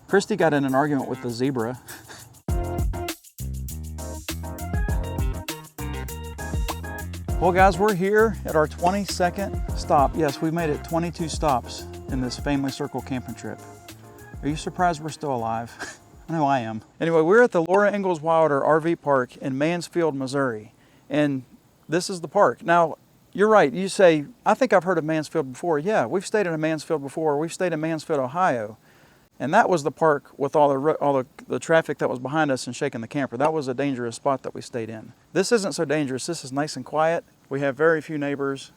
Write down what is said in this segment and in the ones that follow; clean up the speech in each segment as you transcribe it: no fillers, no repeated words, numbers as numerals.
Christy got in an argument with the zebra. Well guys, we're here at our 22nd stop. Yes, we made it 22 stops in this family circle camping trip. Are you surprised we're still alive? I know I am. Anyway, we're at the Laura Ingalls Wilder RV Park in Mansfield, Missouri. And this is the park. Now, you're right, you say, I think I've heard of Mansfield before. Yeah, we've stayed in Mansfield before. We've stayed in Mansfield, Ohio. And that was the park with all the traffic that was behind us and shaking the camper. That was a dangerous spot that we stayed in. This isn't so dangerous. This is nice and quiet. We have very few neighbors.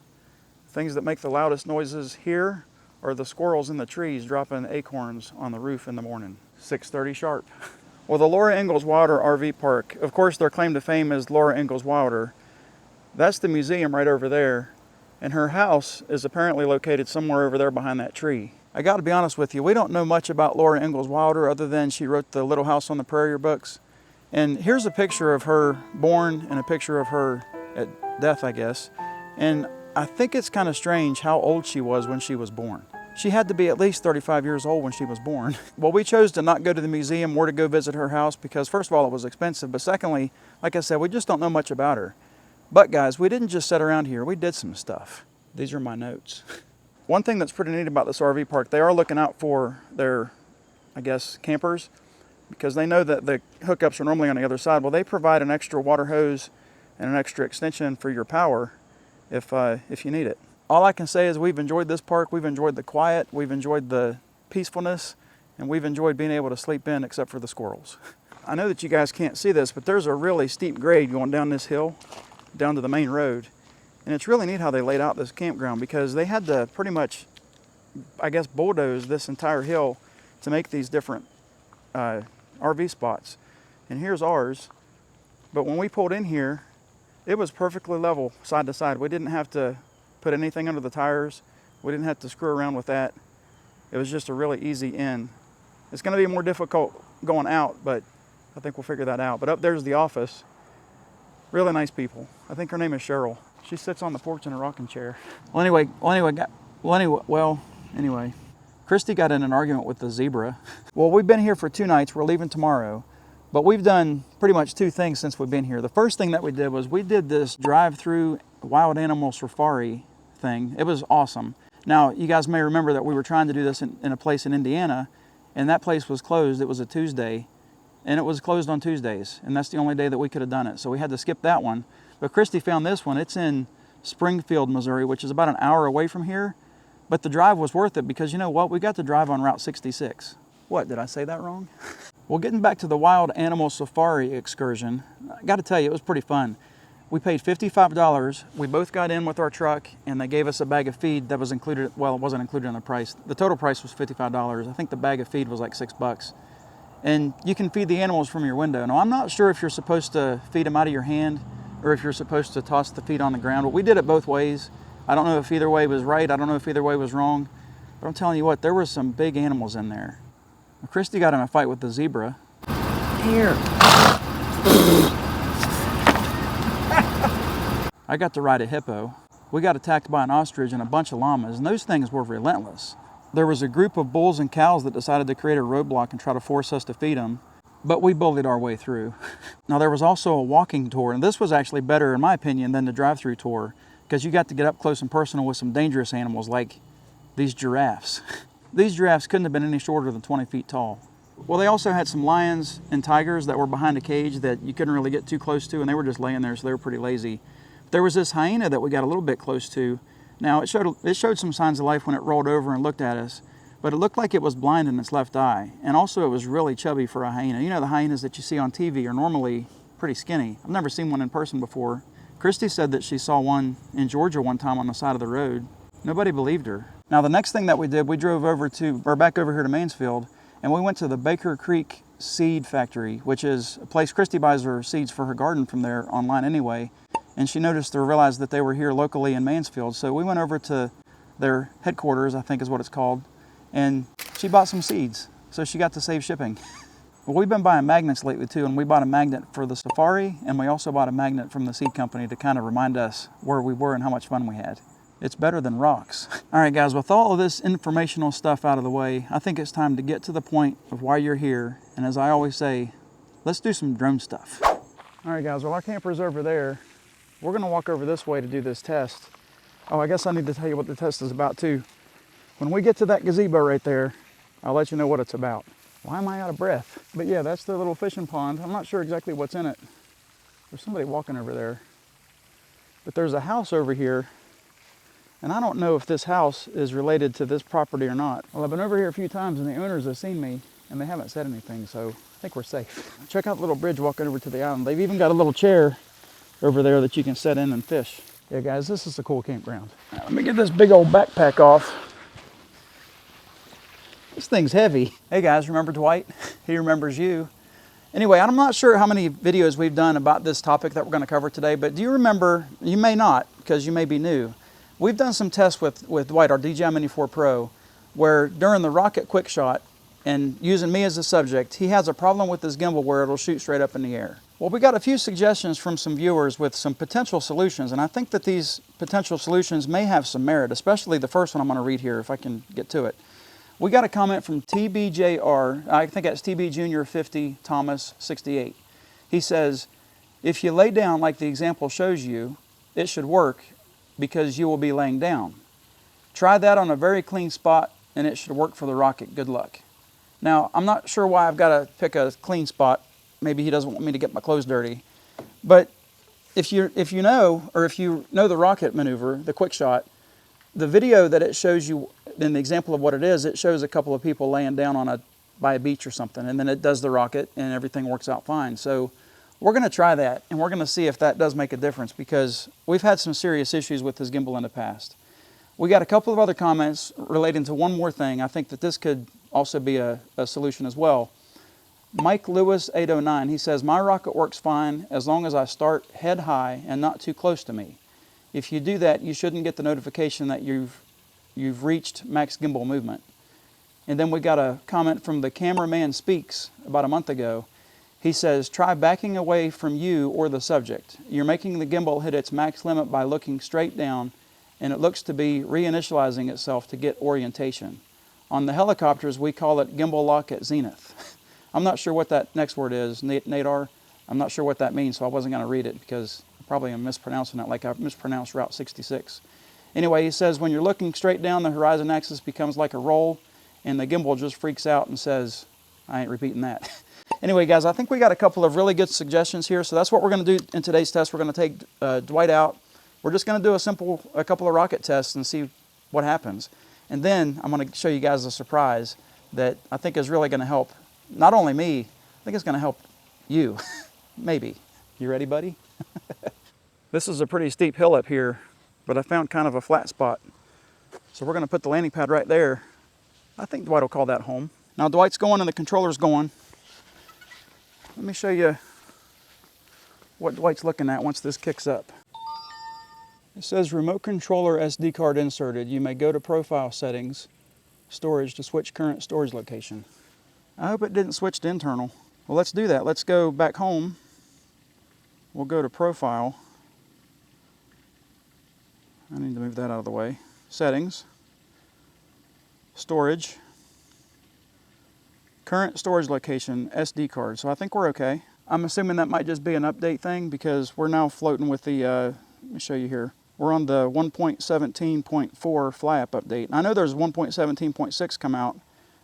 Things that make the loudest noises here are the squirrels in the trees dropping acorns on the roof in the morning. 6:30 sharp. Well, the Laura Ingalls Wilder RV Park, of course, their claim to fame is Laura Ingalls Wilder. That's the museum right over there. And her house is apparently located somewhere over there behind that tree. I got to be honest with you, we don't know much about Laura Ingalls Wilder other than she wrote the Little House on the Prairie books. And here's a picture of her born and a picture of her at death, I guess. And I think it's kind of strange how old she was when she was born. She had to be at least 35 years old when she was born. Well, we chose to not go to the museum or to go visit her house because first of all, it was expensive. But secondly, like I said, we just don't know much about her. But guys, we didn't just sit around here, we did some stuff. These are my notes. One thing that's pretty neat about this RV park, they are looking out for their, I guess, campers because they know that the hookups are normally on the other side. Well, they provide an extra water hose and an extra extension for your power if you need it. All I can say is we've enjoyed this park, we've enjoyed the quiet, we've enjoyed the peacefulness, and we've enjoyed being able to sleep in except for the squirrels. I know that you guys can't see this, but there's a really steep grade going down this hill, down to the main road. And it's really neat how they laid out this campground because they had to pretty much, I guess, bulldoze this entire hill to make these different RV spots. And here's ours. But when we pulled in here, it was perfectly level side to side. We didn't have to put anything under the tires. We didn't have to screw around with that. It was just a really easy in. It's going to be more difficult going out, but I think we'll figure that out. But up there's the office. Really nice people. I think her name is Cheryl. She sits on the porch in a rocking chair. Anyway, Christy got in an argument with the zebra. Well, we've been here for 2 nights. We're leaving tomorrow. But we've done pretty much 2 things since we've been here. The first thing that we did was we did this drive-through wild animal safari thing. It was awesome. Now, you guys may remember that we were trying to do this in a place in Indiana, and that place was closed. It was a Tuesday, and it was closed on Tuesdays, and that's the only day that we could have done it. So we had to skip that one. But Christy found this one. It's in Springfield, Missouri, which is about an hour away from here. But the drive was worth it because you know what? We got to drive on Route 66. What, did I say that wrong? Well, getting back to the wild animal safari excursion, I got to tell you, it was pretty fun. We paid $55. We both got in with our truck, and they gave us a bag of feed that was included. Well, it wasn't included in the price. The total price was $55. I think the bag of feed was like $6. And you can feed the animals from your window. Now, I'm not sure if you're supposed to feed them out of your hand or if you're supposed to toss the feed on the ground. But we did it both ways. I don't know if either way was right. I don't know if either way was wrong. But I'm telling you what, there were some big animals in there. Christy got in a fight with the zebra. Here. I got to ride a hippo. We got attacked by an ostrich and a bunch of llamas, and those things were relentless. There was a group of bulls and cows that decided to create a roadblock and try to force us to feed them, but we bullied our way through. Now, there was also a walking tour, and this was actually better, in my opinion, than the drive-through tour, because you got to get up close and personal with some dangerous animals like these giraffes. These giraffes couldn't have been any shorter than 20 feet tall. Well, they also had some lions and tigers that were behind a cage that you couldn't really get too close to, and they were just laying there, so they were pretty lazy. There was this hyena that we got a little bit close to. Now, it showed some signs of life when it rolled over and looked at us, but it looked like it was blind in its left eye, and also it was really chubby for a hyena. You know, the hyenas that you see on TV are normally pretty skinny. I've never seen one in person before. Christy said that she saw one in Georgia one time on the side of the road. Nobody believed her. Now, the next thing that we did, we drove back over here to Mansfield, and we went to the Baker Creek Seed Factory, which is a place Christy buys her seeds for her garden from there online anyway. And she noticed or realized that they were here locally in Mansfield. So we went over to their headquarters, I think is what it's called, and she bought some seeds. So she got to save shipping. Well, we've been buying magnets lately too, and we bought a magnet for the safari, and we also bought a magnet from the seed company to kind of remind us where we were and how much fun we had. It's better than rocks. All right, guys, with all of this informational stuff out of the way, I think it's time to get to the point of why you're here. And as I always say, let's do some drone stuff. All right, guys, well, our camper's over there. We're gonna walk over this way to do this test. Oh, I guess I need to tell you what the test is about too. When we get to that gazebo right there, I'll let you know what it's about. Why am I out of breath? But yeah, that's the little fishing pond. I'm not sure exactly what's in it. There's somebody walking over there. But there's a house over here, and I don't know if this house is related to this property or not. Well, I've been over here a few times and the owners have seen me and they haven't said anything, so I think we're safe. Check out the little bridge walking over to the island. They've even got a little chair over there that you can sit in and fish. Yeah, guys, this is a cool campground. Now, let me get this big old backpack off. This thing's heavy. Hey guys, remember Dwight? He remembers you. Anyway, I'm not sure how many videos we've done about this topic that we're going to cover today, but do you remember, you may not because you may be new, we've done some tests with Dwight, our DJI Mini 4 Pro, where during the rocket quick shot, and using me as a subject, he has a problem with his gimbal where it'll shoot straight up in the air. Well, we got a few suggestions from some viewers with some potential solutions, and I think that these potential solutions may have some merit, especially the first one I'm going to read here if I can get to it. We got a comment from TBJR, I think that's TB Junior 50 Thomas 68. He says, if you lay down like the example shows you, it should work because you will be laying down. Try that on a very clean spot and it should work for the rocket. Good luck. Now, I'm not sure why I've got to pick a clean spot. Maybe he doesn't want me to get my clothes dirty. But if you know the rocket maneuver, the quick shot, the video that it shows you in the example of what it is, it shows a couple of people laying down by a beach or something, and then it does the rocket and everything works out fine. So we're going to try that and we're going to see if that does make a difference because we've had some serious issues with this gimbal in the past. We got a couple of other comments relating to one more thing. I think that this could also be a solution as well. Mike Lewis 809, he says, my rocket works fine as long as I start head high and not too close to me. If you do that, you shouldn't get the notification that you've reached max gimbal movement. And then we got a comment from the Cameraman Speaks about a month ago. He says, try backing away from you or the subject. You're making the gimbal hit its max limit by looking straight down, and it looks to be reinitializing itself to get orientation. On the helicopters, we call it gimbal lock at zenith. I'm not sure what that next word is, Nadar. I'm not sure what that means, so I wasn't going to read it because I probably am mispronouncing it like I mispronounced Route 66. Anyway, he says when you're looking straight down, the horizon axis becomes like a roll, and the gimbal just freaks out and says, I ain't repeating that. Anyway, guys, I think we got a couple of really good suggestions here, so that's what we're going to do in today's test. We're going to take Dwight out. We're just going to do a couple of rocket tests and see what happens. And then I'm going to show you guys a surprise that I think is really going to help not only me, I think it's going to help you. Maybe. You ready, buddy? This is a pretty steep hill up here, but I found kind of a flat spot. So we're going to put the landing pad right there. I think Dwight will call that home. Now Dwight's going and the controller's going. Let me show you what Dwight's looking at once this kicks up. It says remote controller SD card inserted. You may go to profile settings, storage to switch current storage location. I hope it didn't switch to internal. Well, let's do that. Let's go back home. We'll go to profile. I need to move that out of the way. Settings, storage, current storage location, SD card. So I think we're okay. I'm assuming that might just be an update thing because we're now floating with the, let me show you here. We're on the 1.17.4 fly app update. And I know there's 1.17.6 come out,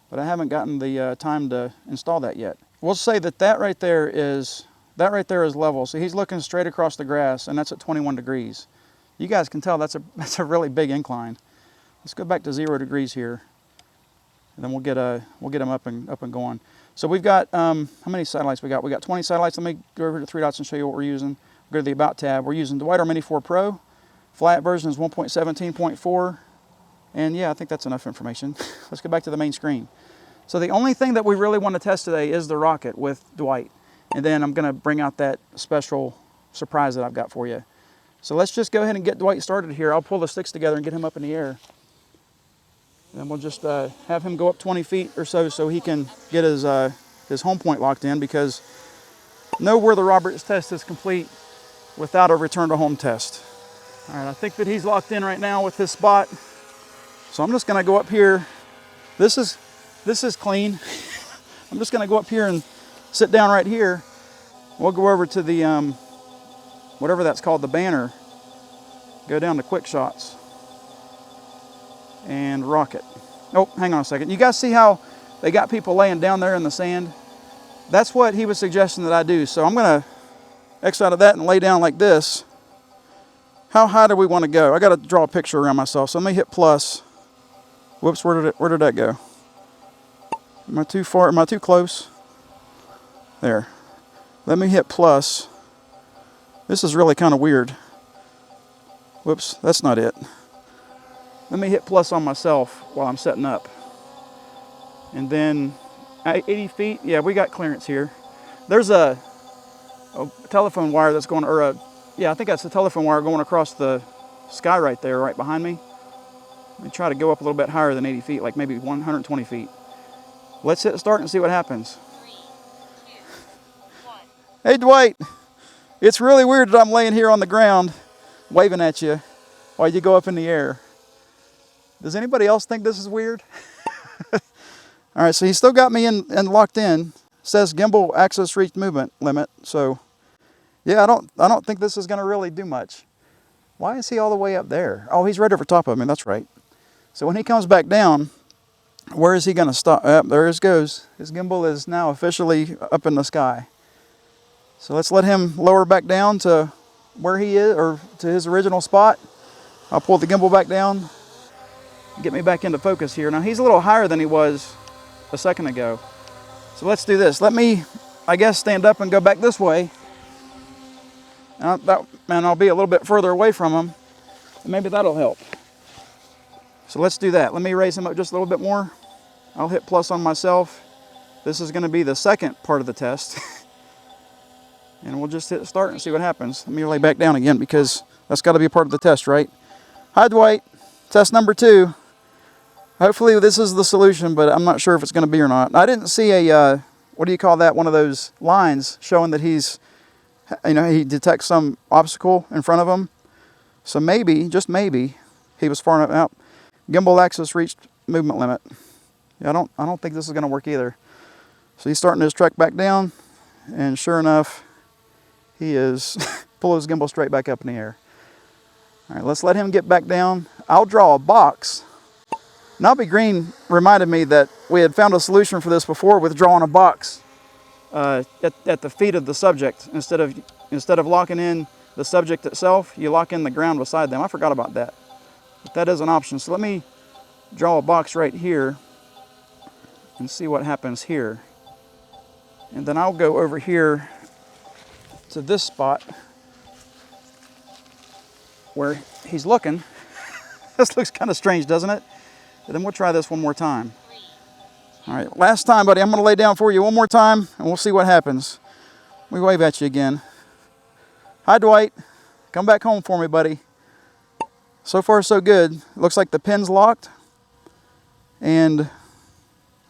but I haven't gotten the time to install that yet. We'll say that right there is level. So he's looking straight across the grass, and that's at 21 degrees. You guys can tell that's a really big incline. Let's go back to 0 degrees here, and then we'll get them up and going. So we've got how many satellites we got? We got 20 satellites. Let me go over to 3 dots and show you what we're using. Go to the About tab. We're using the DJI Mini 4 Pro. Fly app version is 1.17.4. And yeah, I think that's enough information. Let's go back to the main screen. So the only thing that we really want to test today is the rocket with Dwight. And then I'm going to bring out that special surprise that I've got for you. So let's just go ahead and get Dwight started here. I'll pull the sticks together and get him up in the air. And we'll just have him go up 20 feet or so he can get his home point locked in, because know where the Roberts test is complete without a return to home test. All right, I think that he's locked in right now with his spot. So I'm just gonna go up here. This is clean. I'm just gonna go up here and sit down right here. We'll go over to the, whatever that's called, the banner. Go down to quick shots and rock it. Oh, hang on a second. You guys see how they got people laying down there in the sand? That's what he was suggesting that I do. So I'm gonna X out of that and lay down like this. How high do we want to go? I got to draw a picture around myself. So let me hit plus. Whoops, where did that go? Am I too far? Am I too close? There. Let me hit plus. This is really kind of weird. Whoops, that's not it. Let me hit plus on myself while I'm setting up. And then 80 feet. Yeah, we got clearance here. There's a telephone wire that's going, yeah, I think that's the telephone wire going across the sky right there, right behind me. Let me try to go up a little bit higher than 80 feet, like maybe 120 feet. Let's hit start and see what happens. 3, 2, 1. Hey, Dwight. It's really weird that I'm laying here on the ground waving at you while you go up in the air. Does anybody else think this is weird? All right, so he's still got me in and locked in. Says gimbal axis reach movement limit, so yeah, I don't think this is going to really do much. Why is he all the way up there? Oh, he's right over top of me. That's right. So when he comes back down, where is he going to stop? There it goes. His gimbal is now officially up in the sky. So let's let him lower back down to where he is, or to his original spot. I'll pull the gimbal back down, get me back into focus here. Now he's a little higher than he was a second ago. So let's do this. Let me, I guess, stand up and go back this way. And I'll be a little bit further away from him. And maybe that'll help. So let's do that. Let me raise him up just a little bit more. I'll hit plus on myself. This is going to be the second part of the test. And we'll just hit start and see what happens. Let me lay back down again because that's got to be a part of the test, right? Hi, Dwight. Test number 2. Hopefully this is the solution, but I'm not sure if it's going to be or not. I didn't see a, what do you call that? One of those lines showing that he's, he detects some obstacle in front of him. So maybe, just maybe, he was far enough out. Gimbal axis reached movement limit. Yeah, I don't think this is going to work either. So he's starting to trek back down, and sure enough, he is pull his gimbal straight back up in the air. All right, let's let him get back down. I'll draw a box. Nobby Green reminded me that we had found a solution for this before with drawing a box at the feet of the subject. Instead of locking in the subject itself, you lock in the ground beside them. I forgot about that. But that is an option. So let me draw a box right here and see what happens here. And then I'll go over here to this spot where he's looking. This looks kind of strange, doesn't it? But then we'll try this one more time. All right, last time, buddy. I'm going to lay down for you one more time, and we'll see what happens. We wave at you again. Hi, Dwight. Come back home for me, buddy. So far, so good. Looks like the pin's locked. And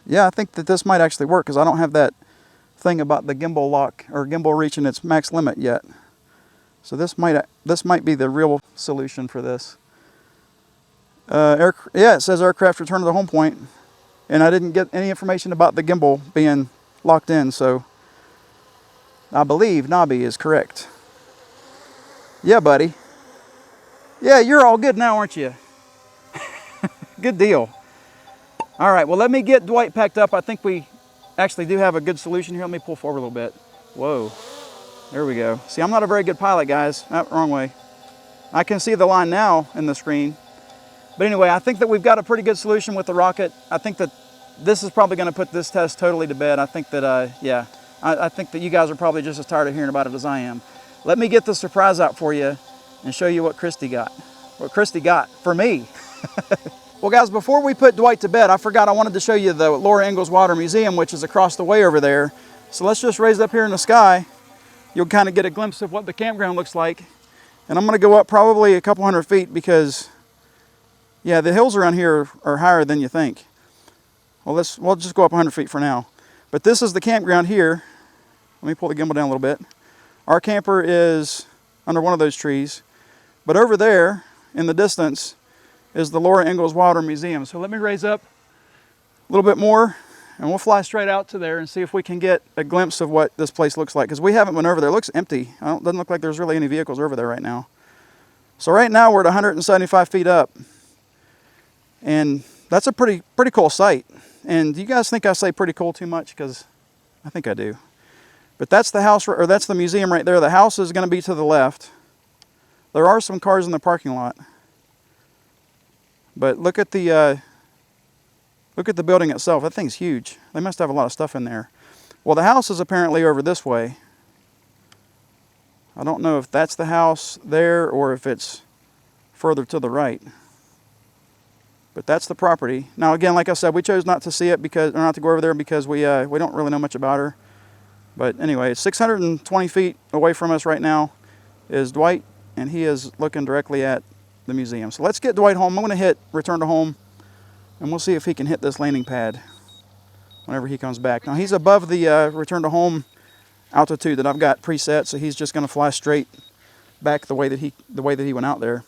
yeah, I think that this might actually work because I don't have that thing about the gimbal lock or gimbal reaching its max limit yet. So this might be the real solution for this. Yeah, it says aircraft returned to the home point, and I didn't get any information about the gimbal being locked in, so I believe Nobby is correct. Yeah, buddy. Yeah, you're all good now, aren't you? Good deal. All right, well, let me get Dwight packed up. I think we actually do have a good solution here. Let me pull forward a little bit. Whoa. There we go. See, I'm not a very good pilot, guys. Wrong way. I can see the line now in the screen. But anyway, I think that we've got a pretty good solution with the rocket. I think that this is probably going to put this test totally to bed. I think that, yeah, I think that you guys are probably just as tired of hearing about it as I am. Let me get the surprise out for you and show you what Christy got. What Christy got for me. Well, guys, before we put Dwight to bed, I forgot I wanted to show you the Laura Ingalls Water Museum, which is across the way over there. So let's just raise it up here in the sky. You'll kind of get a glimpse of what the campground looks like. And I'm going to go up probably a couple hundred feet because, yeah, the hills around here are higher than you think. Well, we'll just go up 100 feet for now. But this is the campground here. Let me pull the gimbal down a little bit. Our camper is under one of those trees. But over there in the distance is the Laura Ingalls Wilder Museum. So let me raise up a little bit more and we'll fly straight out to there and see if we can get a glimpse of what this place looks like. Because we haven't been over there. It looks empty. Doesn't look like there's really any vehicles over there right now. So right now we're at 175 feet up. And that's a pretty cool sight. And do you guys think I say pretty cool too much? Because I think I do. But that's the house, or that's the museum right there. The house is going to be to the left. There are some cars in the parking lot. But look at the building itself. That thing's huge. They must have a lot of stuff in there. Well, the house is apparently over this way. I don't know if that's the house there or if it's further to the right. But that's the property. Now, again, like I said, we chose not to see it or not to go over there because we don't really know much about her. But anyway, 620 feet away from us right now is Dwight, and he is looking directly at the museum. So let's get Dwight home. I'm going to hit return to home, and we'll see if he can hit this landing pad whenever he comes back. Now, he's above the return to home altitude that I've got preset, so he's just going to fly straight back the way that he went out there.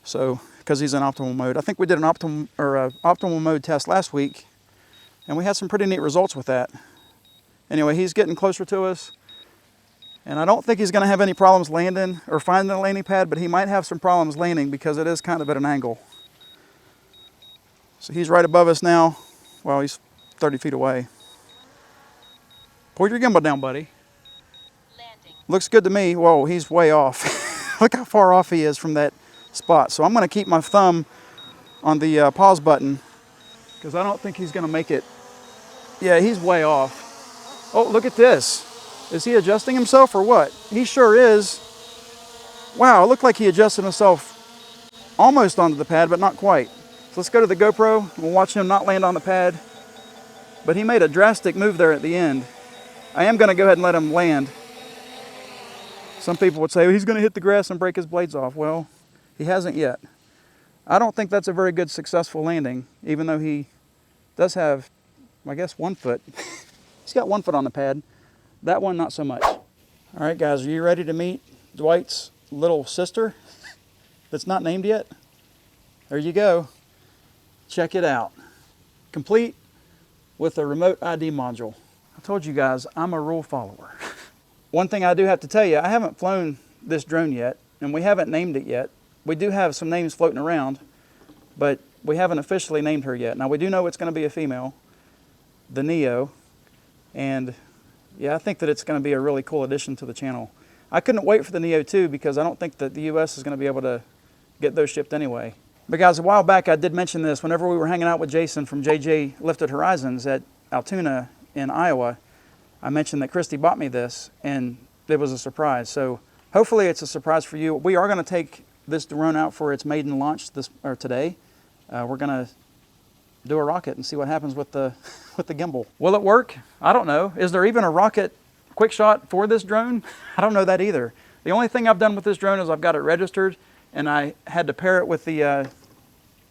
So, because he's in optimal mode. I think we did an optimal mode test last week, and we had some pretty neat results with that. Anyway, he's getting closer to us, and I don't think he's going to have any problems landing or finding the landing pad, but he might have some problems landing because it is kind of at an angle. So he's right above us now. Well, he's 30 feet away. Pull your gimbal down, buddy. Landing. Looks good to me. Whoa, he's way off. Look how far off he is from that spot. So I'm going to keep my thumb on the pause button because I don't think he's going to make it. Yeah, he's way off. Oh, look at this. Is he adjusting himself or what? He sure is. Wow, it looked like he adjusted himself almost onto the pad, but not quite. So let's go to the GoPro. We'll watch him not land on the pad. But he made a drastic move there at the end. I am going to go ahead and let him land. Some people would say, well, he's going to hit the grass and break his blades off. Well, he hasn't yet. I don't think that's a very good successful landing, even though he does have, I guess, 1 foot. He's got 1 foot on the pad. That one, not so much. All right, guys, are you ready to meet Dwight's little sister that's not named yet? There you go. Check it out. Complete with a remote ID module. I told you guys, I'm a rule follower. One thing I do have to tell you, I haven't flown this drone yet, and we haven't named it yet. We do have some names floating around, but we haven't officially named her yet. Now, we do know it's going to be a female, the Neo, and yeah, I think that it's going to be a really cool addition to the channel. I couldn't wait for the Neo 2 because I don't think that the US is going to be able to get those shipped anyway. But guys, a while back I did mention this whenever we were hanging out with Jason from JJ Lifted Horizons at Altoona in Iowa. I mentioned that Christy bought me this, and it was a surprise. So hopefully it's a surprise for you. We are going to take this drone out for its maiden launch today. We're going to do a rocket and see what happens with the gimbal. Will it work? I don't know. Is there even a rocket quick shot for this drone? I don't know that either. The only thing I've done with this drone is I've got it registered, and I had to pair it with the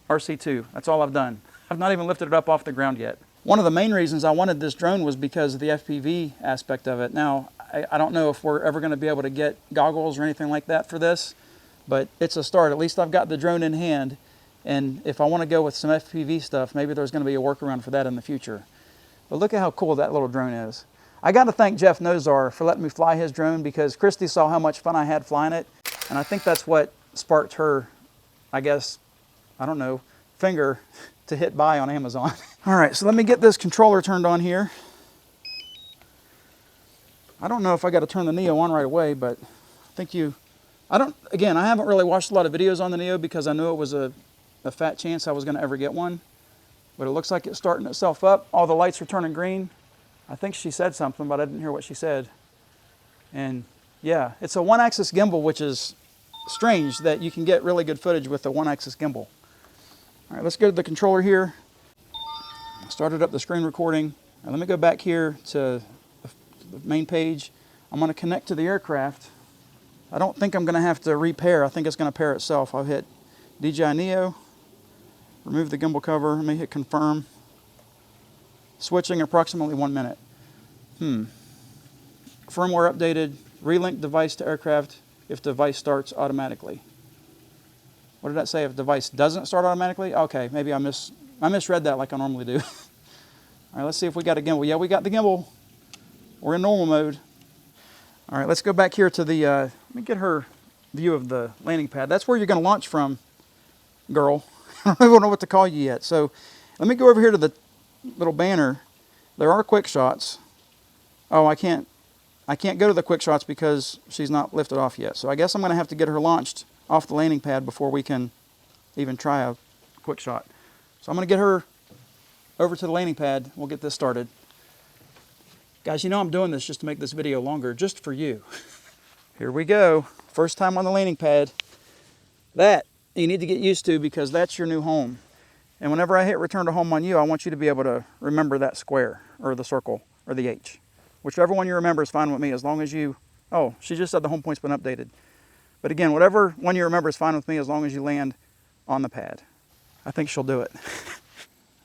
RC2. That's all I've done. I've not even lifted it up off the ground yet. One of the main reasons I wanted this drone was because of the FPV aspect of it. Now, I don't know if we're ever going to be able to get goggles or anything like that for this, but it's a start. At least I've got the drone in hand, and if I want to go with some FPV stuff, maybe there's going to be a workaround for that in the future. But look at how cool that little drone is. I got to thank Jeff Nozar for letting me fly his drone because Christy saw how much fun I had flying it, and I think that's what sparked her, I guess, I don't know, finger to hit buy on Amazon. All right, so let me get this controller turned on here. I don't know if I got to turn the Neo on right away, but I think again, I haven't really watched a lot of videos on the Neo because I knew it was a fat chance I was going to ever get one. But it looks like it's starting itself up. All the lights are turning green. I think she said something, but I didn't hear what she said. And yeah, it's a one-axis gimbal, which is strange that you can get really good footage with a one-axis gimbal. All right, let's go to the controller here. I started up the screen recording. Now let me go back here to the main page. I'm going to connect to the aircraft. I don't think I'm going to have to repair. I think it's going to pair itself. I'll hit DJI Neo, remove the gimbal cover. Let me hit confirm. Switching approximately 1 minute. Firmware updated, relink device to aircraft, if the device starts automatically. What did that say? If the device doesn't start automatically? Okay, maybe I misread that like I normally do. All right, let's see if we got a gimbal. Yeah, we got the gimbal. We're in normal mode. All right, let's go back here to the, let me get her view of the landing pad. That's where you're going to launch from, girl. I don't even know what to call you yet. So let me go over here to the little banner. There are quick shots. Oh, I can't go to the quick shots because she's not lifted off yet. So I guess I'm going to have to get her launched off the landing pad before we can even try a quick shot. So I'm going to get her over to the landing pad. We'll get this started. Guys, you know I'm doing this just to make this video longer, just for you. Here we go. First time on the landing pad. That you need to get used to because that's your new home. And whenever I hit return to home on you, I want you to be able to remember that square or the circle or the H. Whichever one you remember is fine with me as long as you, oh, she just said the home point's been updated. But again, whatever one you remember is fine with me as long as you land on the pad. I think she'll do it.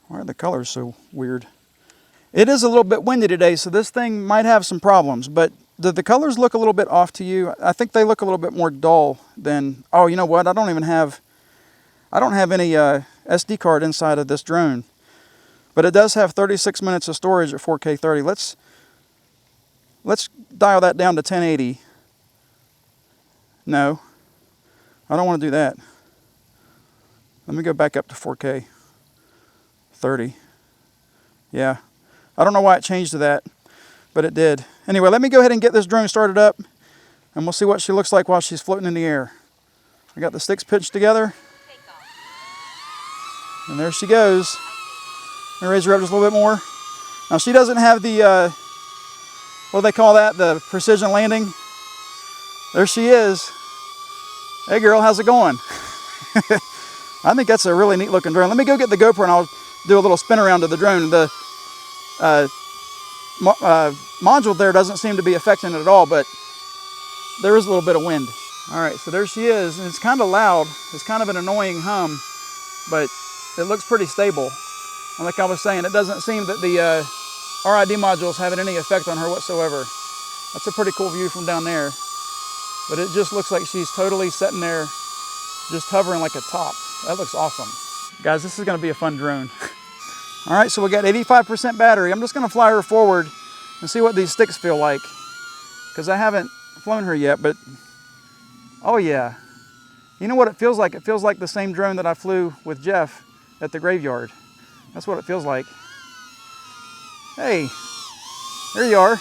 Why are the colors so weird? It is a little bit windy today, so this thing might have some problems, but do the colors look a little bit off to you? I think they look a little bit more dull than, oh, you know what? I don't have any SD card inside of this drone, but it does have 36 minutes of storage at 4K 30. Let's dial that down to 1080. No, I don't want to do that. Let me go back up to 4K 30. Yeah, I don't know why it changed to that, but it did. Anyway, let me go ahead and get this drone started up, and we'll see what she looks like while she's floating in the air. I got the sticks pitched together, and there she goes. Let me raise her up just a little bit more. Now she doesn't have the, what do they call that? The precision landing. There she is. Hey girl, how's it going? I think that's a really neat looking drone. Let me go get the GoPro and I'll do a little spin around to the drone. The module there doesn't seem to be affecting it at all, but there is a little bit of wind. All right, so there she is. And it's kind of loud. It's kind of an annoying hum, but it looks pretty stable. And like I was saying, it doesn't seem that the RID module is having any effect on her whatsoever. That's a pretty cool view from down there. But it just looks like she's totally sitting there, just hovering like a top. That looks awesome. Guys, this is gonna be a fun drone. All right, so we got 85% battery. I'm just gonna fly her forward and see what these sticks feel like, because I haven't flown her yet, but oh yeah. You know what it feels like? It feels like the same drone that I flew with Jeff at the graveyard. That's what it feels like. Hey, there you are.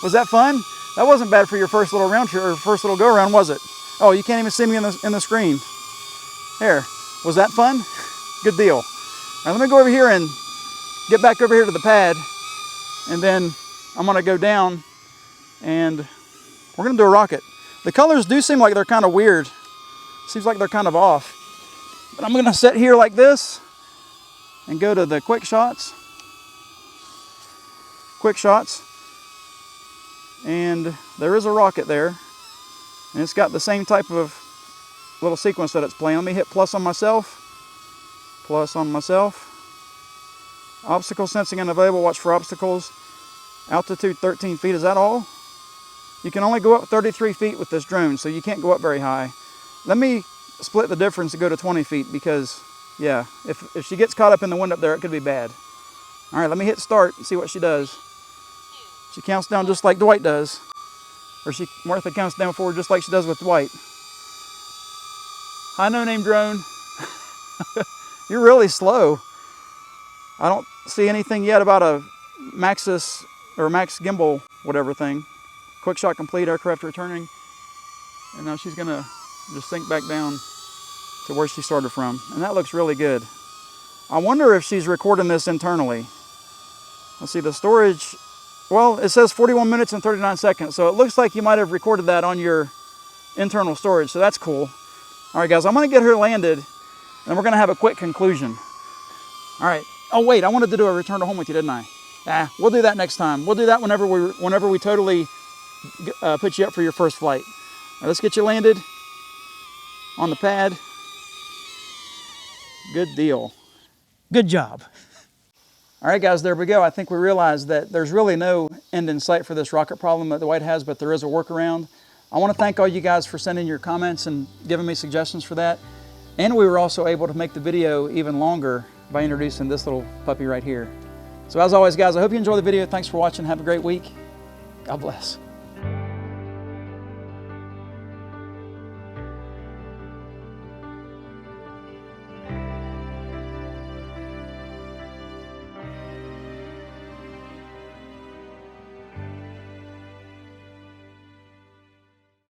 Was that fun? That wasn't bad for your first little round trip or first little go around, was it? Oh, you can't even see me in the screen. There, was that fun? Good deal. Now let me go over here and get back over here to the pad, and then I'm gonna go down and we're gonna do a rocket. The colors do seem like they're kind of weird. Seems like they're kind of off. But I'm gonna sit here like this and go to the quick shots. Quick shots. And there is a rocket there. And it's got the same type of little sequence that it's playing. Let me hit plus on myself. Plus on myself. Obstacle sensing unavailable. Watch for obstacles. Altitude 13 feet. Is that all? You can only go up 33 feet with this drone, so you can't go up very high. Let me split the difference and go to 20 feet because, yeah, if she gets caught up in the wind up there, it could be bad. All right, let me hit start and see what she does. She counts down just like Dwight does. Or Martha counts down forward just like she does with Dwight. Hi, no name drone. You're really slow. I don't see anything yet about a Maxis or Max gimbal, whatever thing. Quick shot complete, aircraft returning. And now she's gonna just sink back down to where she started from. And that looks really good. I wonder if she's recording this internally. Let's see, the storage, well, it says 41 minutes and 39 seconds. So it looks like you might have recorded that on your internal storage. So that's cool. All right, guys, I'm gonna get her landed and we're gonna have a quick conclusion. All right. Oh wait, I wanted to do a return to home with you, didn't I? We'll do that next time. We'll do that whenever we totally put you up for your first flight. All right, let's get you landed on the pad. Good deal. Good job. All right, guys, there we go. I think we realized that there's really no end in sight for this rocket problem that Dwight has, but there is a workaround. I want to thank all you guys for sending your comments and giving me suggestions for that. And we were also able to make the video even longer by introducing this little puppy right here. So as always, guys, I hope you enjoy the video. Thanks for watching. Have a great week. God bless.